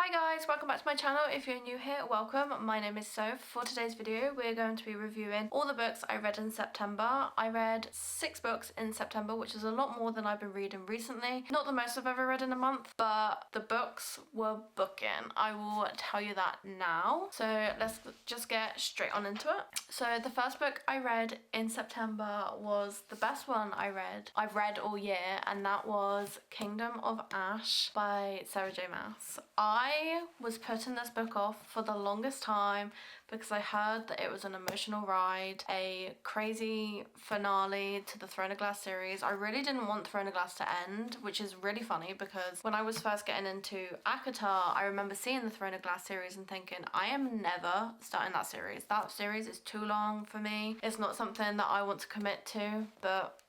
Hi guys, welcome back to my channel. If you're new here, welcome. My name is Soph. For today's video, we're going to be reviewing all the books I read in September. I read 6 books in September, which is a lot more than I've been reading recently. Not the most I've ever read in a month, but the books were booking. I will tell you that now. So let's just get straight on into it. So the first book I read in September was the best one I've read all year, and that was Kingdom of Ash by Sarah J. Maas. I was putting this book off for the longest time because I heard that it was an emotional ride, a crazy finale to the Throne of Glass series. I really didn't want Throne of Glass to end, which is really funny because when I was first getting into ACOTAR, I remember seeing the Throne of Glass series and thinking, I am never starting that series. That series is too long for me. It's not something that I want to commit to, but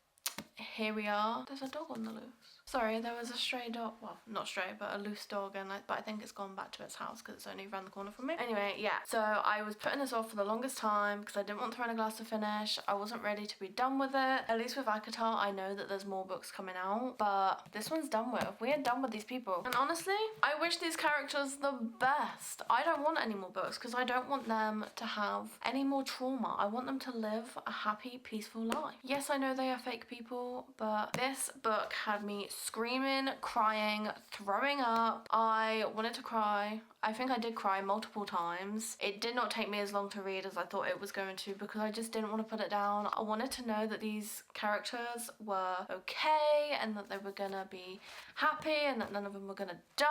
here we are. There's a dog on the loose. Sorry, there was a stray dog, well, not stray, but a loose dog, but I think it's gone back to its house because it's only around the corner from me. Anyway, yeah, so I was putting this off for the longest time because I didn't want Throne of Glass to finish. I wasn't ready to be done with it. At least with ACOTAR, I know that there's more books coming out, but this one's done with. We are done with these people. And honestly, I wish these characters the best. I don't want any more books because I don't want them to have any more trauma. I want them to live a happy, peaceful life. Yes, I know they are fake people, but this book had me screaming, crying, throwing up. I wanted to cry. I think I did cry multiple times. It did not take me as long to read as I thought it was going to because I just didn't want to put it down. I wanted to know that these characters were okay and that they were gonna be happy and that none of them were gonna die.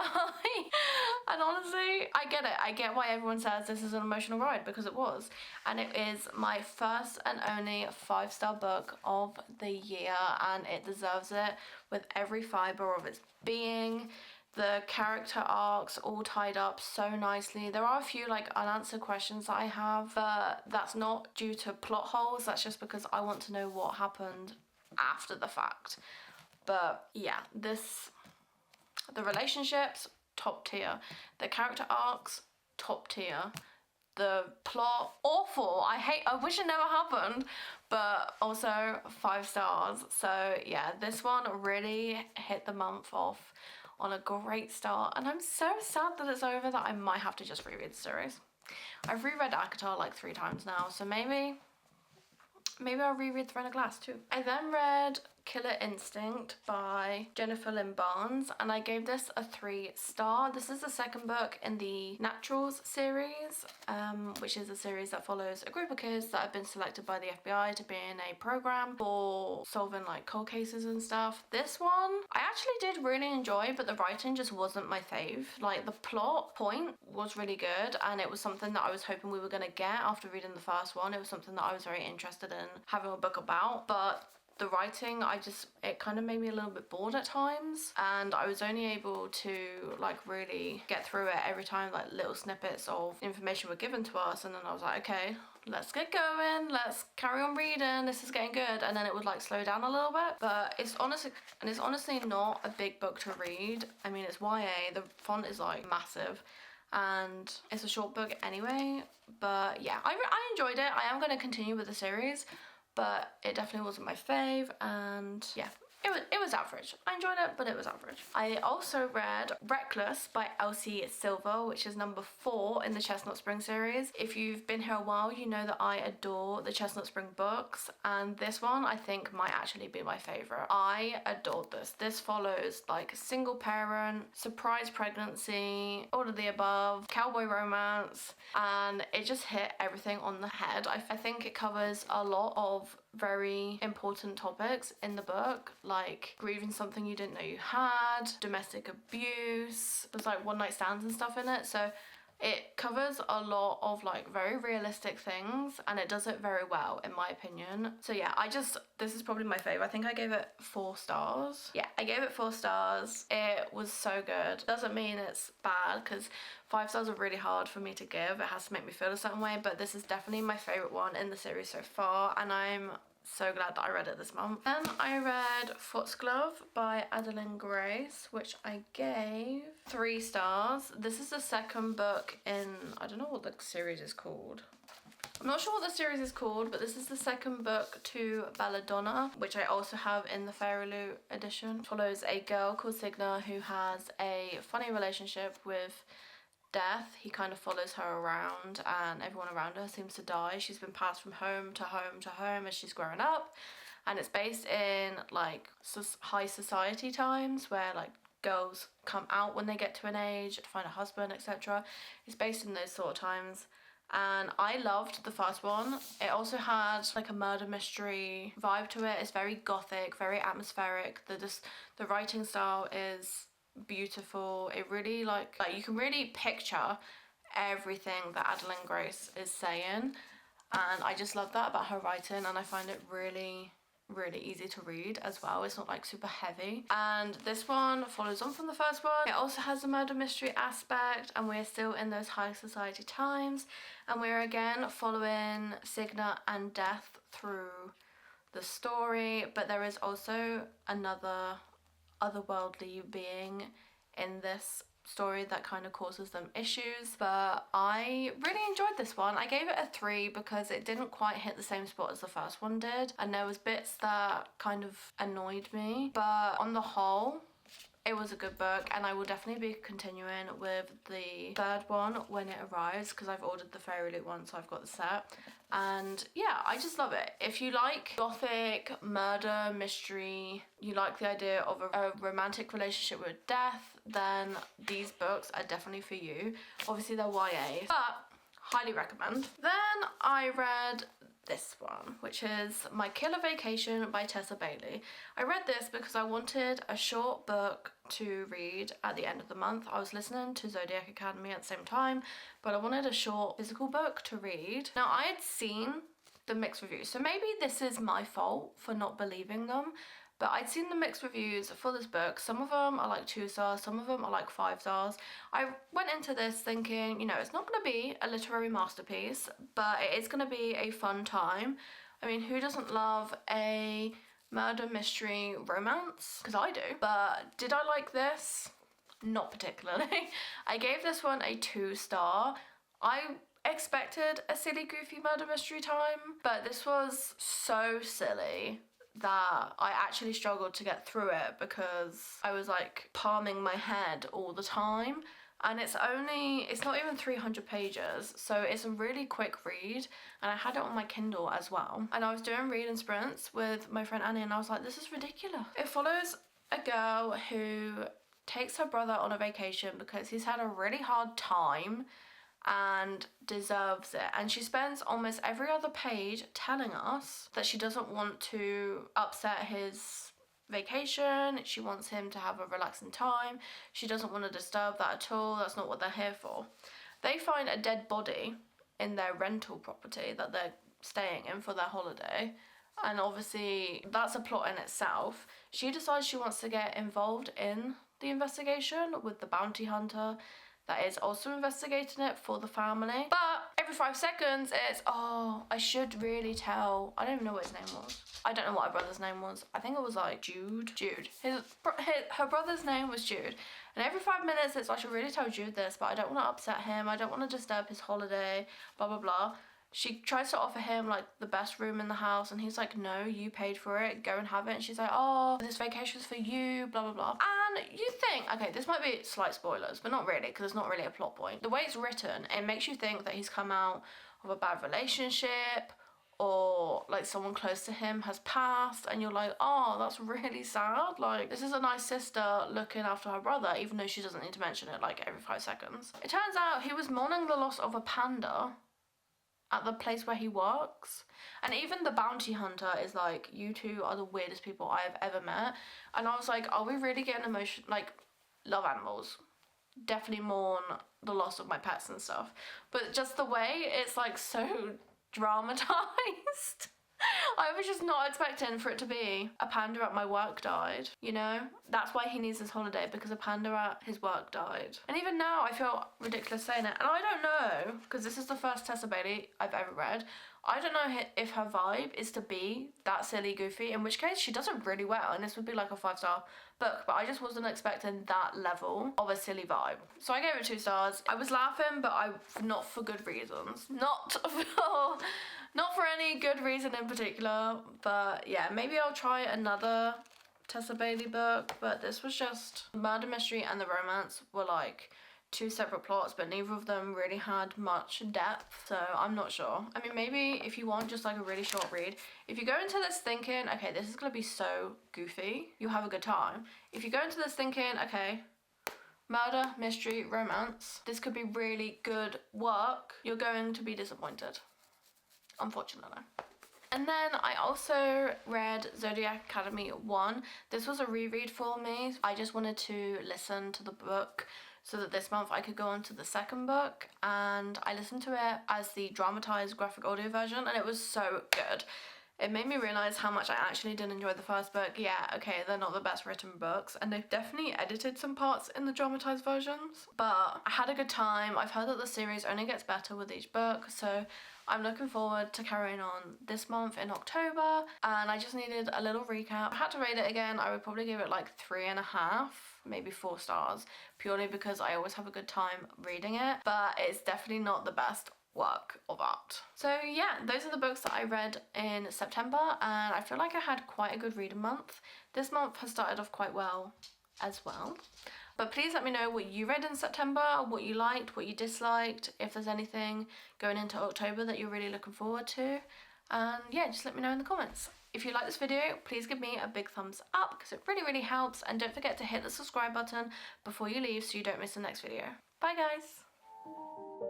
And honestly, I get it. I get why everyone says this is an emotional ride because it was. And it is my first and only 5-star book of the year, and it deserves it with every fibre of its being. The character arcs all tied up so nicely. There are a few like unanswered questions that I have, but that's not due to plot holes. That's just because I want to know what happened after the fact. But yeah, the relationships, top tier. The character arcs, top tier. The plot, awful. I wish it never happened, but also 5 stars. So yeah, this one really hit the month off on a great start, and I'm so sad that it's over that I might have to just reread the series. I've reread ACOTAR like 3 times now, so maybe I'll reread Throne of Glass too. I then read Killer Instinct by Jennifer Lynn Barnes, and I gave this a 3-star. This is the second book in the Naturals series, which is a series that follows a group of kids that have been selected by the FBI to be in a program for solving like cold cases and stuff. This one I actually did really enjoy, but the writing just wasn't my fave. Like the plot point was really good, and it was something that I was hoping we were going to get after reading the first one. It was something that I was very interested in having a book about, but the writing, it kind of made me a little bit bored at times, and I was only able to like really get through it every time like little snippets of information were given to us, and then I was like, okay, let's get going, let's carry on reading, this is getting good, and then it would like slow down a little bit. But it's honestly not a big book to read. I mean, it's YA, the font is like massive, and it's a short book anyway. But yeah, I enjoyed it. I am going to continue with the series, but it definitely wasn't my fave, and yeah, it was average. I enjoyed it, but it was average. I also read Reckless by Elsie Silver, which is number 4 in the Chestnut Spring series. If you've been here a while, you know that I adore the Chestnut Spring books, and this one I think might actually be my favorite. I adored this. This follows like a single parent, surprise pregnancy, all of the above, cowboy romance, and it just hit everything on the head. I think it covers a lot of very important topics in the book, like grieving something you didn't know you had, domestic abuse. There's like one night stands and stuff in it, so it covers a lot of like very realistic things, and it does it very well in my opinion. So yeah, this is probably my favourite. I think I gave it 4 stars. Yeah, I gave it 4 stars. It was so good. Doesn't mean it's bad, because 5 stars are really hard for me to give. It has to make me feel a certain way, but this is definitely my favourite one in the series so far, and I'm so glad that I read it this month. Then I read Foxglove by Adeline Grace, which I gave 3 stars. This is the second book in, I don't know what the series is called. I'm not sure what the series is called, but this is the second book to Belladonna, which I also have in the Fairy Loot edition. It follows a girl called Signa who has a funny relationship with death. He kind of follows her around and everyone around her seems to die. She's been passed from home to home to home as she's growing up, and it's based in like high society times where like girls come out when they get to an age to find a husband, etc. It's based in those sort of times. And I loved the first one. It also had like a murder mystery vibe to it. It's very gothic, very atmospheric. The writing style is beautiful. It really like you can really picture everything that Adeline Grace is saying, and I just love that about her writing, and I find it really easy to read as well. It's not like super heavy. And this one follows on from the first one. It also has a murder mystery aspect, and we're still in those high society times, and we're again following Signa and Death through the story, but there is also another otherworldly being in this story that kind of causes them issues. But I really enjoyed this one. I gave it a 3 because it didn't quite hit the same spot as the first one did, and there was bits that kind of annoyed me, but on the whole it was a good book, and I will definitely be continuing with the third one when it arrives because I've ordered the Fairy Loot one, so I've got the set. And yeah, I just love it. If you like gothic, murder, mystery, you like the idea of a romantic relationship with death, then these books are definitely for you. Obviously they're YA, but highly recommend. Then I read this one, which is My Killer Vacation by Tessa Bailey. I read this because I wanted a short book to read at the end of the month. I was listening to Zodiac Academy at the same time, but I wanted a short physical book to read. Now, I had seen the mixed reviews, so maybe this is my fault for not believing them, but I'd seen the mixed reviews for this book. Some of them are like 2 stars, some of them are like 5 stars. I went into this thinking, you know, it's not going to be a literary masterpiece, but it is going to be a fun time. I mean, who doesn't love a murder mystery romance? Because I do. But did I like this? Not particularly. I gave this one a 2 star. I expected a silly, goofy murder mystery time, but this was so silly that I actually struggled to get through it because I was like palming my head all the time, and it's not even 300 pages, so it's a really quick read, and I had it on my Kindle as well, and I was doing reading sprints with my friend Annie, and I was like, this is ridiculous. It follows a girl who takes her brother on a vacation because he's had a really hard time and deserves it, and she spends almost every other page telling us that she doesn't want to upset his vacation. She wants him to have a relaxing time. She doesn't want to disturb that at all. That's not what they're here for. They find a dead body in their rental property that they're staying in for their holiday, and obviously that's a plot in itself. She decides she wants to get involved in the investigation with the bounty hunter that is also investigating it for the family. But every 5 seconds it's, oh, I should really tell, I don't even know what his name was. I don't know what her brother's name was. I think it was like Jude. Her brother's name was Jude. And every 5 minutes it's, I should really tell Jude this, but I don't want to upset him. I don't want to disturb his holiday, blah, blah, blah. She tries to offer him like the best room in the house, and he's like, no, you paid for it, go and have it. And she's like, oh, this vacation's for you, blah, blah, blah. And you think, okay, this might be slight spoilers, but not really, because it's not really a plot point. The way it's written, it makes you think that he's come out of a bad relationship, or like someone close to him has passed, and you're like, oh, that's really sad. Like, this is a nice sister looking after her brother, even though she doesn't need to mention it like every 5 seconds. It turns out he was mourning the loss of a panda at the place where he works, and even the bounty hunter is like, you two are the weirdest people I have ever met. And I was like, are we really getting emotional? Like, love animals, definitely mourn the loss of my pets and stuff, but just the way it's like so dramatized. I was just not expecting for it to be a panda at my work died, you know? That's why he needs his holiday, because a panda at his work died. And even now I feel ridiculous saying it, and I don't know, because this is the first Tessa Bailey I've ever read, I don't know if her vibe is to be that silly, goofy, in which case she does it really well, and this would be like a 5-star book, but I just wasn't expecting that level of a silly vibe. So I gave it 2 stars. I was laughing, but not for good reasons. Not for any good reason in particular, but yeah, maybe I'll try another Tessa Bailey book, but this was just murder mystery and the romance were like two separate plots, but neither of them really had much depth, so I'm not sure. I mean, maybe if you want just like a really short read, if you go into this thinking, okay, this is gonna be so goofy, you'll have a good time. If you go into this thinking, okay, murder, mystery, romance, this could be really good work, you're going to be disappointed, unfortunately. And then I also read Zodiac Academy 1. This was a reread for me. I just wanted to listen to the book so that this month I could go on to the second book, and I listened to it as the dramatized graphic audio version, and it was so good. It made me realise how much I actually did enjoy the first book. Yeah, okay, they're not the best written books, and they've definitely edited some parts in the dramatised versions, but I had a good time. I've heard that the series only gets better with each book, so I'm looking forward to carrying on this month in October, and I just needed a little recap. If I had to rate it again, I would probably give it like 3.5, maybe 4 stars, purely because I always have a good time reading it, but it's definitely not the best work of art. So yeah, those are the books that I read in September, and I feel like I had quite a good reading month. This month has started off quite well as well. But please let me know what you read in September, what you liked, what you disliked, if there's anything going into October that you're really looking forward to. And yeah, just let me know in the comments. If you like this video, please give me a big thumbs up because it really helps, and don't forget to hit the subscribe button before you leave so you don't miss the next video. Bye guys!